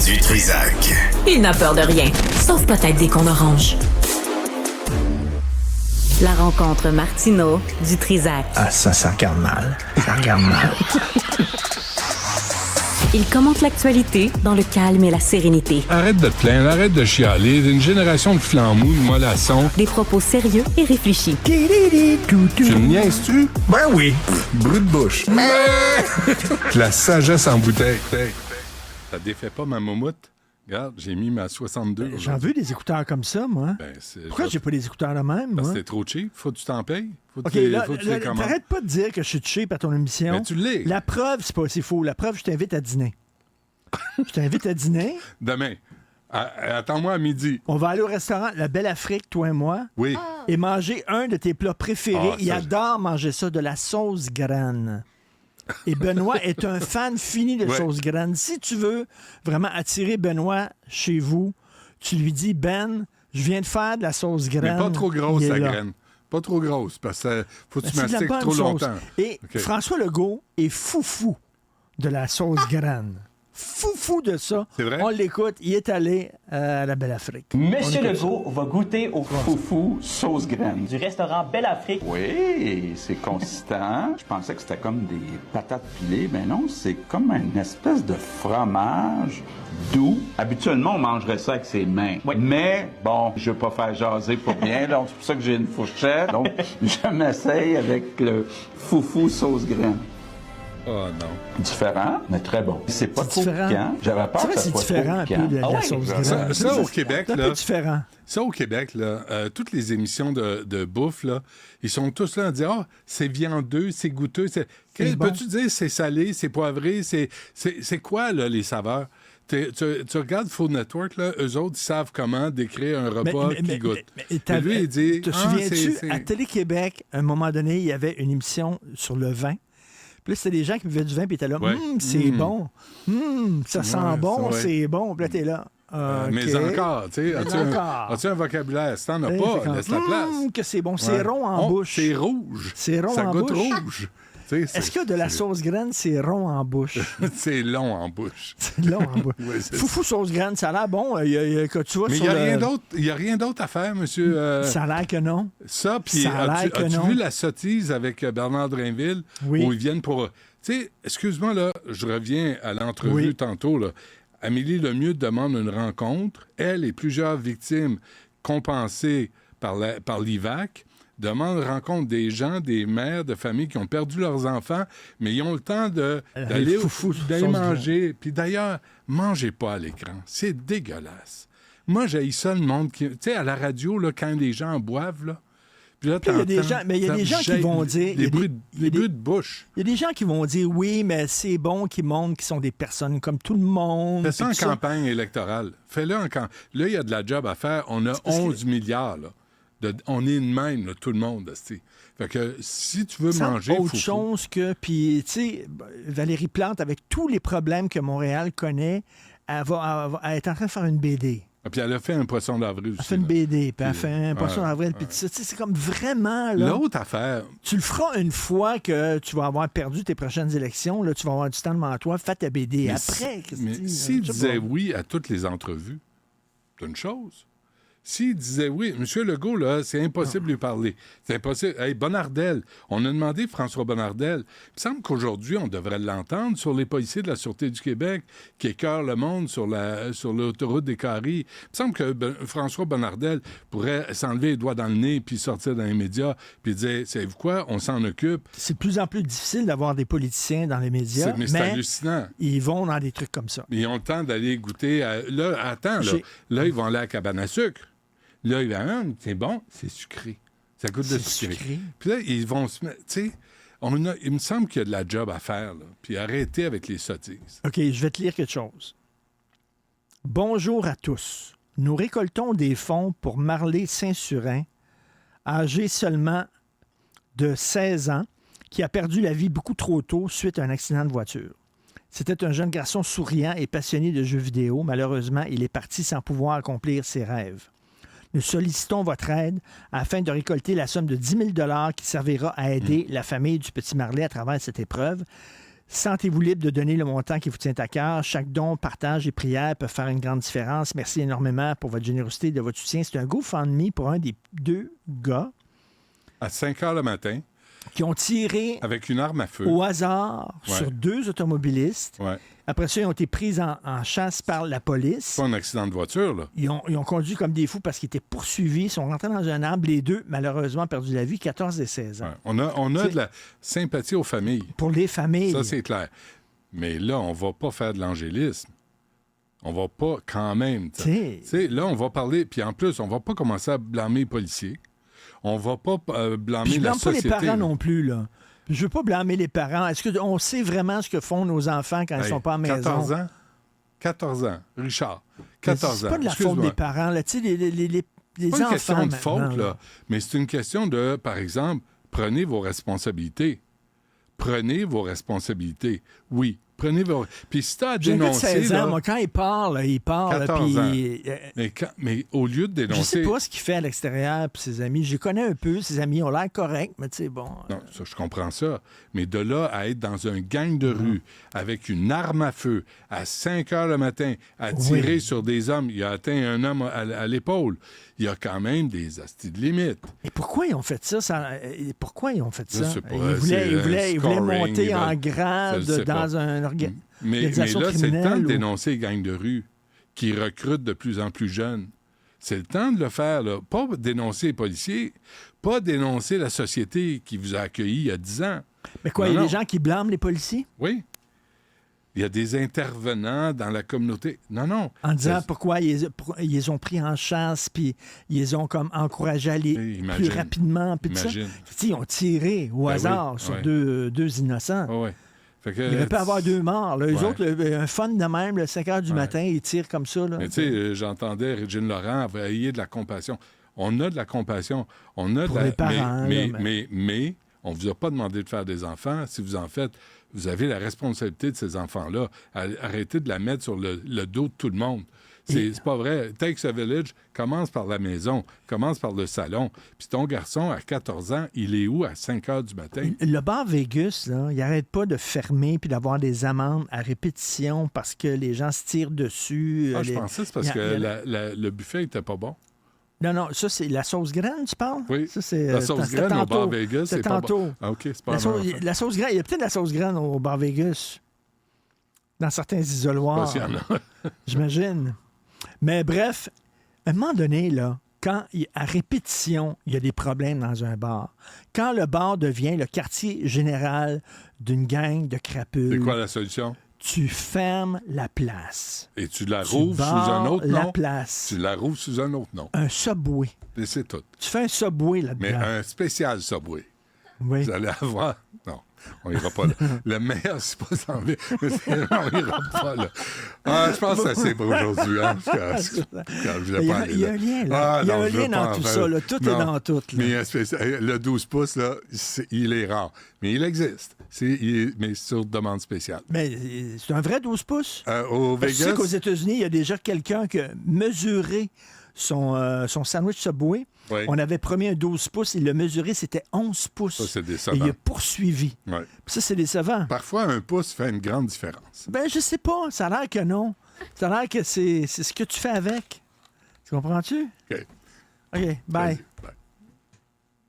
du Trisac. Il n'a peur de rien, sauf peut-être des cons oranges. La rencontre Martineau du Trisac. Ah, ça regarde mal. Ça regarde mal. Il commente l'actualité dans le calme et la sérénité. Arrête de te plaindre, arrête de chialer. Une génération de flambous, de mollassons. Des propos sérieux et réfléchis. Tu me niaises-tu? Ben oui. Brut de bouche. La sagesse en bouteille. Ça défait pas ma moumoute? Regarde, j'ai mis ma 62. J'en veux des écouteurs comme ça, moi. Pourquoi j'ai pas des écouteurs de même, moi? Parce que c'est trop cheap. Faut que tu t'en payes. OK, là, t'arrêtes pas de dire que je suis cheap à ton émission. Mais tu l'es. La preuve, c'est faux. La preuve, je t'invite à dîner. Je t'invite à dîner. Demain. Attends-moi à midi. On va aller au restaurant La Belle Afrique, toi et moi. Oui. Et manger un de tes plats préférés. Ah, Il adore manger ça, de la sauce grane. Et Benoît est un fan fini de sauce grane. Si tu veux vraiment attirer Benoît chez vous, tu lui dis, Ben, je viens de faire de la sauce grane. Mais pas trop grosse, la graine. Pas trop grosse, parce que faut que tu mastiques trop longtemps. Et François Legault est foufou de la sauce grane. Foufou de ça. C'est vrai? On l'écoute. Il est allé à la Belle Afrique. Monsieur Legault va goûter au foufou sauce graine du restaurant Belle Afrique. Oui, c'est consistant. Je pensais que c'était comme des patates pilées, mais non, c'est comme une espèce de fromage doux. Habituellement, on mangerait ça avec ses mains. Oui. Mais, bon, je veux pas faire jaser pour rien, donc c'est pour ça que j'ai une fourchette. Donc, je m'essaye avec le foufou sauce graine. Oh non. Différent, mais très bon. C'est pas trop différent. piquant. J'avais peur que ça soit différent trop un piquant. peu de la sauce graine. Ça, au Québec, c'est un là. peu différent. Ça, au Québec, là, toutes les émissions de bouffe, là, ils sont tous là à dire « Ah, c'est viandeux, c'est goûteux. » Peux-tu dire c'est salé, c'est poivré, c'est quoi, là, les saveurs? Tu regardes Food Network, là, eux autres, ils savent comment décrire un repas qui goûte. Mais lui, il dit... Te souviens-tu, à Télé-Québec, à un moment donné, il y avait une émission sur le vin. Puis là, c'était des gens qui buvaient du vin, puis étaient là, c'est bon. Ça sent bon, c'est bon. Puis là, t'es là. Okay. Mais encore, tu sais, as-tu un vocabulaire? Si t'en as pas, laisse la place. Que c'est bon, c'est rond en bouche. C'est rouge. C'est rond ça en goûte bouche. Rouge. Est-ce que de la sauce graine, c'est rond en bouche? C'est long en bouche. C'est long en bouche. Oui, Foufou sauce graine, ça a l'air bon. Que tu vois. Mais il n'y a rien d'autre à faire, monsieur. Ça a l'air que non. Ça, puis as-tu vu la sottise avec Bernard Drainville? Oui. Où ils viennent pour... Tu sais, excuse-moi, là, je reviens à l'entrevue tantôt, là. Amélie Lemieux demande une rencontre. Elle et plusieurs victimes compensées par l'IVAC demandent une rencontre des gens, des mères de familles qui ont perdu leurs enfants, mais ils ont le temps d'aller manger. Puis d'ailleurs, mangez pas à l'écran. C'est dégueulasse. Moi, j'haïs ça, le monde qui... Tu sais, à la radio, là, quand les gens boivent, là, puis là, il y a des gens qui vont dire... Les bruits de bouche. Il y a des gens qui vont dire, oui, mais c'est bon qu'ils montrent qu'ils sont des personnes comme tout le monde. Fais ça en campagne électorale. Fais-le en campagne. Là, il y a de la job à faire. On a 11 milliards, là. On est de même, là, tout le monde. Fait que si tu veux manger, il faut... autre chose que... Puis, tu sais, Valérie Plante, avec tous les problèmes que Montréal connaît, elle est en train de faire une BD. Puis elle a fait un poisson d'avril aussi. Elle fait une BD, puis elle fait un poisson d'avril, puis c'est comme vraiment, là... L'autre affaire... Tu le feras une fois que tu vas avoir perdu tes prochaines élections, là, tu vas avoir du temps devant toi, fais ta BD. Après, mais s'il disait oui à toutes les entrevues, c'est une chose. S'il disait oui, M. Legault, là, c'est impossible de lui parler. C'est impossible. Hey, Bonnardel, on a demandé François Bonnardel. Il me semble qu'aujourd'hui, on devrait l'entendre sur les policiers de la Sûreté du Québec qui écœurent le monde sur l'autoroute des Caries. Il me semble que François Bonnardel pourrait s'enlever les doigts dans le nez puis sortir dans les médias puis dire, savez-vous quoi, on s'en occupe. C'est de plus en plus difficile d'avoir des politiciens dans les médias, mais c'est hallucinant. Ils vont dans des trucs comme ça. Ils ont le temps d'aller goûter... Là, attends, là, ils vont aller à la cabane à sucre. Là, il va c'est bon, c'est sucré. Ça goûte de sucré. Puis là, ils vont se mettre... Tu sais, il me semble qu'il y a de la job à faire, là. Puis arrêtez avec les sottises. OK, je vais te lire quelque chose. Bonjour à tous. Nous récoltons des fonds pour Marley Saint-Surin, âgé seulement de 16 ans, qui a perdu la vie beaucoup trop tôt suite à un accident de voiture. C'était un jeune garçon souriant et passionné de jeux vidéo. Malheureusement, il est parti sans pouvoir accomplir ses rêves. Nous sollicitons votre aide afin de récolter la somme de 10 000 $ qui servira à aider la famille du petit Marley à travers cette épreuve. Sentez-vous libre de donner le montant qui vous tient à cœur. Chaque don, partage et prière peuvent faire une grande différence. Merci énormément pour votre générosité et de votre soutien. C'est un GoFundMe pour un des 2 gars À 5 heures le matin, qui ont tiré avec une arme à feu. au hasard Ouais. sur 2 automobilistes. Ouais. Après ça, ils ont été pris en chasse par la police. C'est pas un accident de voiture, là. Ils ont conduit comme des fous parce qu'ils étaient poursuivis. Ils sont rentrés dans un arbre. Les 2, malheureusement, ont perdu la vie, 14 et 16 ans. Ouais. On a de la sympathie aux familles. Pour les familles. Ça, c'est clair. Mais là, on va pas faire de l'angélisme. On va pas quand même. T'sais. T'sais, là, on va parler. Puis en plus, on va pas commencer à blâmer les policiers. On va pas blâmer Puis je la blâme pas les société. parents là. non plus, là. Je veux pas blâmer les parents. Est-ce qu'on sait vraiment ce que font nos enfants quand ils Hey, sont pas à la maison? 14 ans. Richard, 14 ans. C'est pas de la faute Excuse-moi. des parents, là. Tu sais, les C'est pas enfants... une question de faute, maintenant, là. Mais c'est une question de, par exemple, prenez vos responsabilités. Prenez vos responsabilités. Oui, prenez vos... Puis si t'as à J'ai un gars de dénoncer... 16 ans, là, moi, quand il parle, 14 puis... mais au lieu de je dénoncer... sais pas ce qu'il fait à l'extérieur, puis ses amis. Je les connais un peu, ses amis ont l'air corrects, mais tu sais, bon... Non, ça, je comprends ça. Mais de là à être dans un gang de rue avec une arme à feu à 5 heures le matin, à tirer Oui. sur des hommes, il a atteint un homme à l'épaule. Il y a quand même des astis de limite. Et pourquoi ils ont fait ça? Pourquoi ils ont fait Je ça? sais pas, Ils voulaient, c'est ils voulaient- ils voulaient scoring, monter ils en veulent- grade je sais pas. dans un Mais organisation là, c'est le temps criminelle de ou- dénoncer les gangs de rue qui recrutent de plus en plus jeunes. C'est le temps de le faire, là. Pas dénoncer les policiers, pas dénoncer la société qui vous a accueilli il y a 10 ans. Mais quoi, Non, il y a non. des gens qui blâment les policiers Oui. Il y a des intervenants dans la communauté. Non, non. en disant C'est- pourquoi ils les ont pris en chasse, puis ils les ont comme encouragés à aller Imagine. plus rapidement, puis tout ça. Imagine. Tu sais, ils ont tiré au Ben hasard oui, sur ouais. deux innocents. Ah ouais. Fait que, Il aurait pu avoir 2 morts. Là. Eux Ouais. autres, un fun de même, le 5 heures du Ouais. matin, ils tirent comme ça. Là. Mais tu sais, j'entendais Régine Laurent ayez de la compassion. On a de la compassion. On a Pour de la... les parents, mais, là, mais on ne vous a pas demandé de faire des enfants. Si vous en faites, vous avez la responsabilité de ces enfants-là. Arrêtez de la mettre sur le dos de tout le monde. C'est pas vrai. Takes a Village commence par la maison, commence par le salon. Puis ton garçon, à 14 ans, il est où à 5 heures du matin? Le bar Vegas, là, il n'arrête pas de fermer puis d'avoir des amendes à répétition parce que les gens se tirent dessus. Ah, je pensais que c'est parce il y a- que le buffet était pas bon. Non, non, ça, c'est la sauce graine, tu parles? Oui. Ça, c'est, La sauce c'était graine au bar tantôt. Vegas, C'était c'est pas tantôt. bon. Ah, OK, c'est pas La la sauce, même affaire. la sauce graine, il y a peut-être de la sauce graine au bar Vegas. Dans certains isoloirs. Parce qu'il y en a. J'imagine. Mais bref, à un moment donné, là, quand à répétition, il y a des problèmes dans un bar, quand le bar devient le quartier général d'une gang de crapules, C'est quoi la solution? tu fermes la place. Et tu la Tu rouvres sous un barres autre la nom? place. Tu la rouvres sous un autre nom. Un Subway. Et c'est tout. Tu fais un Subway Mais là-dedans. un spécial Subway. Oui. Vous allez avoir... Non, on ira pas là. Le meilleur, c'est pas s'en aller. Mais on ira pas là. Ah, je pense que c'est pour aujourd'hui. Hein? Je voulais Il y pas a, aller il y a là. un lien, là. Ah, il y a non, un je veux lien pas dans en tout faire. ça. Là. Tout Non. est dans tout. Là. Mais le 12 pouces, là, il est rare. Mais il existe. Mais sur demande spéciale. Mais c'est un vrai 12 pouces. Au Parce que tu sais Vegas, qu'aux États-Unis, il y a déjà quelqu'un qui a mesuré son sandwich Subway. Oui. On avait promis un 12 pouces. Il l'a mesuré, c'était 11 pouces. Ça, c'est Et décevant. il a poursuivi. Ouais. Puis ça, c'est décevant. Parfois, un pouce fait une grande différence. Ben, je sais pas. Ça a l'air que non. Ça a l'air que c'est ce que tu fais avec. Tu comprends-tu? OK. OK, bye. Vas-y. Bye.